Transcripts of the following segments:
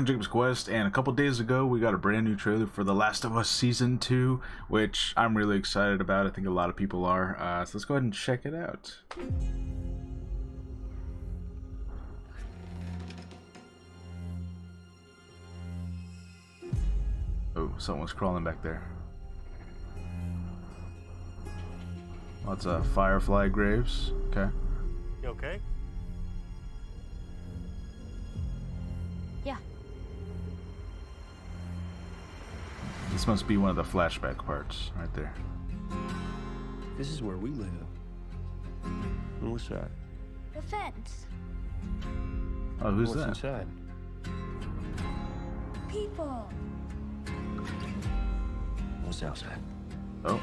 playing Jacob's Quest, and a couple days ago we got a brand new trailer for The Last of Us Season 2, which I'm really excited about. I think a lot of people are. So let's go ahead and check it out. Oh, someone's crawling back there. Lots of Firefly graves. Okay. You okay? Yeah. This must be one of the flashback parts right there. This is where we live. And what's that? The fence. Oh, who's What's that? inside? People. What's outside? Oh.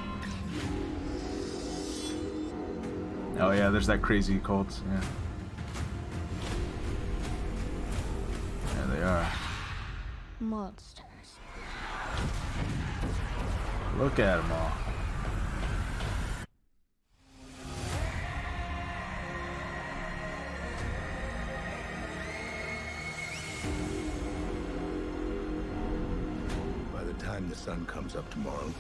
Oh yeah, there's that crazy cult. Yeah. There they are. Monsters. Look at them all. By the time the sun comes up tomorrow,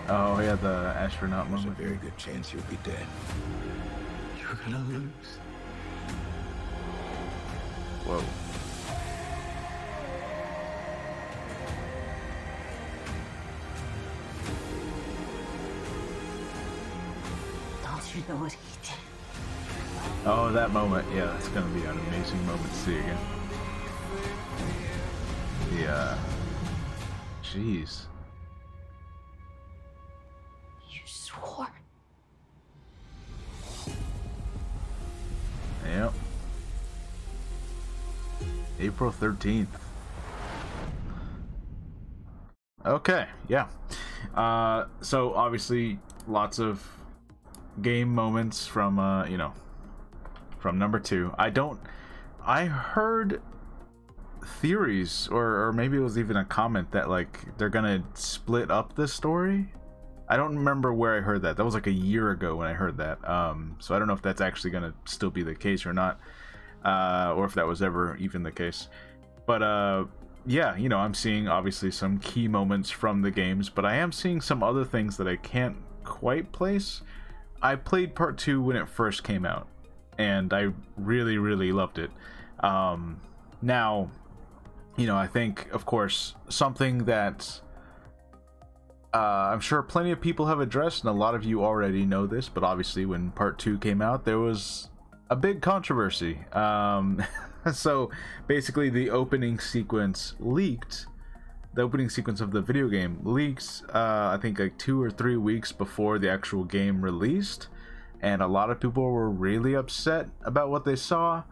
Oh yeah, the astronaut there's a moment. very good chance you'll be dead. You're gonna lose. Whoa. Don't you know what he did? Oh, that moment. Yeah, that's gonna be an amazing moment to see again. Yeah. Jeez. You swore. Yep. April 13th. Okay, yeah. So obviously lots of game moments from from number 2. I heard theories, or maybe it was even a comment that like they're gonna split up this story. I don't remember where I heard that. That was like a year ago when I heard that. So I don't know if that's actually gonna still be the case or not, or if that was ever even the case. But yeah, I'm seeing obviously some key moments from the games, but I am seeing some other things that I can't quite place. I played part 2 when it first came out, and I really, really loved it. Now, I think, of course, something that I'm sure plenty of people have addressed, and a lot of you already know this, but obviously when part 2 came out, there was a big controversy. So basically the opening sequence leaked. The opening sequence of the video game leaks, I think like 2 or 3 weeks before the actual game released, and a lot of people were really upset about what they saw.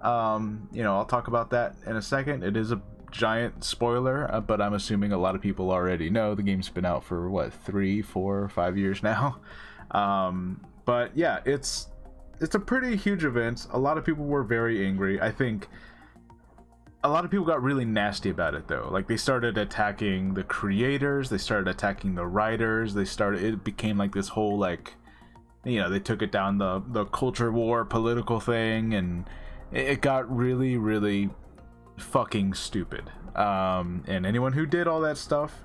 I'll talk about that in a second. It is a giant spoiler, but I'm assuming a lot of people already know. The game's been out for what, 3, 4, 5 years now. But yeah, it's a pretty huge event. A lot of people were very angry. I think a lot of people got really nasty about it though. Like they started attacking the creators, they started attacking the writers, it became like this whole like, they took it down the culture war political thing, and it got really, really fucking stupid. And anyone who did all that stuff,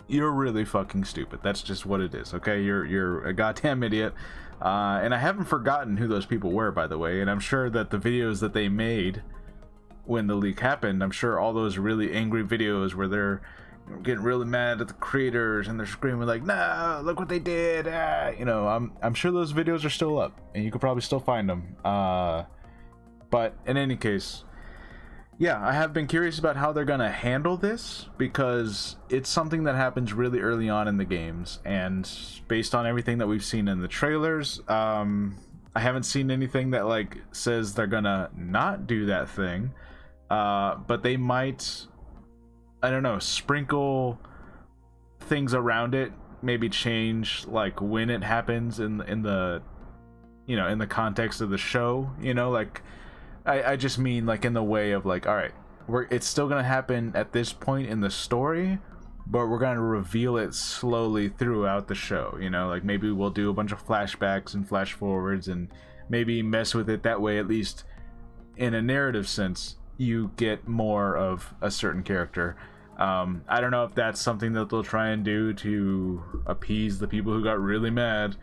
you're really fucking stupid. That's just what it is, okay? You're a goddamn idiot. And I haven't forgotten who those people were, by the way, and I'm sure that the videos that they made when the leak happened, I'm sure all those really angry videos where they're getting really mad at the creators and they're screaming like, "No, look what they did!" I'm sure those videos are still up, and you could probably still find them. But in any case, yeah, I have been curious about how they're gonna handle this, because it's something that happens really early on in the games, and based on everything that we've seen in the trailers, I haven't seen anything that like says they're gonna not do that thing. But they might, I don't know, sprinkle things around it, maybe change like when it happens in the in the context of the show. Like I just mean like in the way of like, all right, it's still gonna happen at this point in the story, but we're gonna reveal it slowly throughout the show. Like maybe we'll do a bunch of flashbacks and flash forwards and maybe mess with it that way, at least in a narrative sense, you get more of a certain character. I don't know if that's something that they'll try and do to appease the people who got really mad.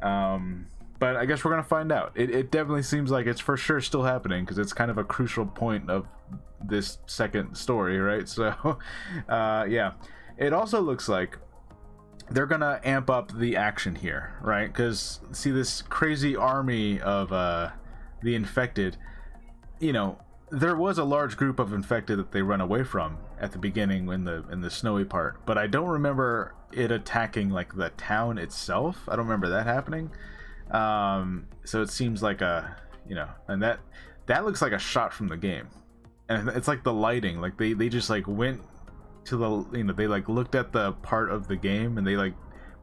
But I guess we're gonna find out. It definitely seems like it's for sure still happening, because it's kind of a crucial point of this second story, right? So yeah, it also looks like they're gonna amp up the action here, right? Because see, this crazy army of the infected, you know, there was a large group of infected that they run away from at the beginning in the snowy part, but I don't remember it attacking like the town itself. I don't remember that happening. So it seems like and that looks like a shot from the game, and it's like the lighting, like they just like went to the, they like looked at the part of the game and they like,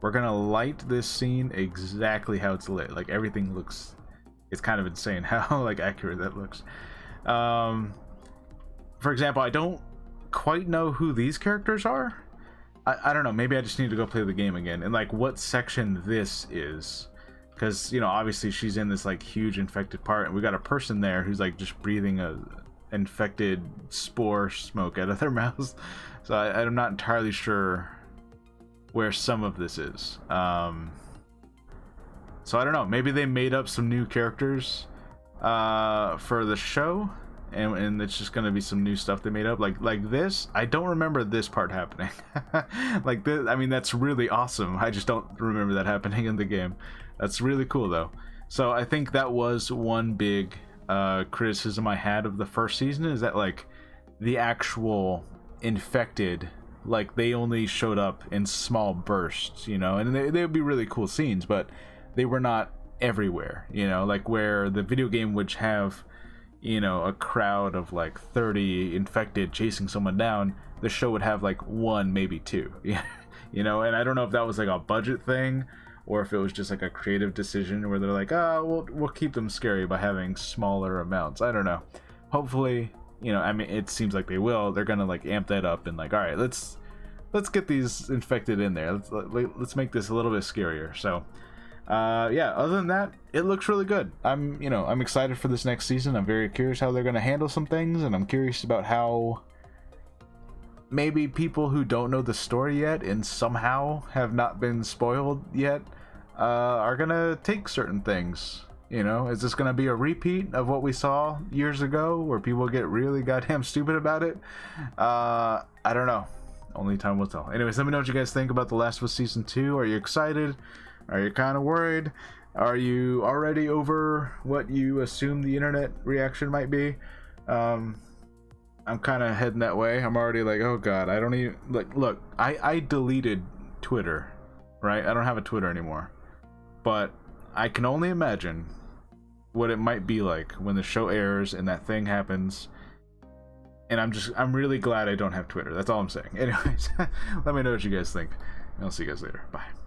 we're gonna light this scene exactly how it's lit. Like everything looks, it's kind of insane how like accurate that looks. For example, I don't quite know who these characters are. I don't know, maybe I just need to go play the game again and like what section this is, because obviously she's in this like huge infected part, and we got a person there who's like just breathing a infected spore smoke out of their mouths. So I'm not entirely sure where some of this is. So I don't know, maybe they made up some new characters for the show, and it's just gonna be some new stuff they made up, like this. I don't remember this part happening. Like this, I mean, that's really awesome. I just don't remember that happening in the game. That's really cool though. So I think that was one big criticism I had of the first season, is that like the actual infected, like they only showed up in small bursts, and they would be really cool scenes, but they were not everywhere, like where the video game would have a crowd of like 30 infected chasing someone down. The show would have like one, maybe two. And I don't know if that was like a budget thing, or if it was just like a creative decision where they're like, we'll keep them scary by having smaller amounts. I don't know. Hopefully, I mean, it seems like they will. They're gonna like amp that up and like, all right, let's get these infected in there. Let's make this a little bit scarier. So yeah, other than that, it looks really good. I'm excited for this next season. I'm very curious how they're gonna handle some things, and I'm curious about how maybe people who don't know the story yet and somehow have not been spoiled yet are gonna take certain things. Is this gonna be a repeat of what we saw years ago, where people get really goddamn stupid about it? I don't know. Only time will tell. Anyways, let me know what you guys think about The Last of Us Season 2. Are you excited? Are you kind of worried? Are you already over what you assume the internet reaction might be? I'm kind of heading that way. I'm already like, oh god, I don't even look. I deleted Twitter, right? I don't have a Twitter anymore, but I can only imagine what it might be like when the show airs and that thing happens. And I'm really glad I don't have Twitter. That's all I'm saying. Anyways, let me know what you guys think. I'll see you guys later. Bye.